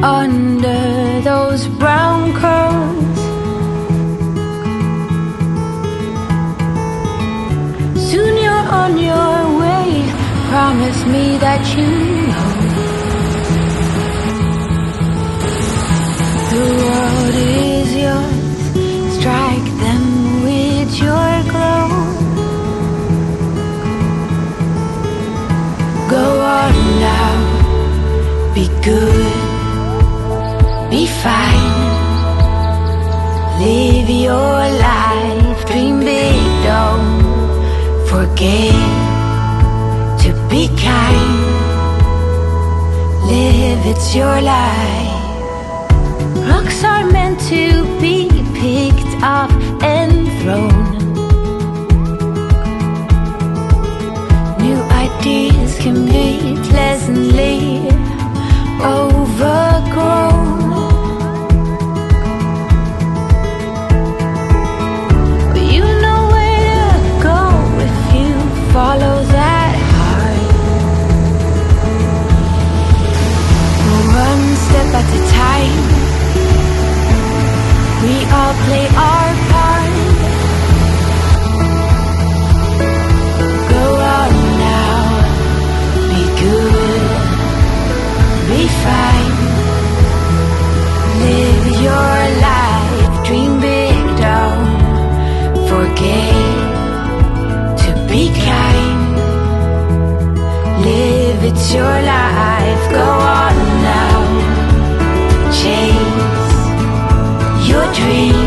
under those brown curls. Soon you're on your way, promise me that you know the world is yours, strike them with your glow. Go on now, be good, be fine, live your life, dream big, don't forget to be kind, live, it's your life. Rocks are meant to be picked up and thrown. New ideas can be pleasantly overgrown. But you know where to go if you follow that heart. One step at a time, we all play our part. Go on now, be good, be fine, live your life, dream big, don't forget to be kind, live, it's your life. Go on now, chase your dream.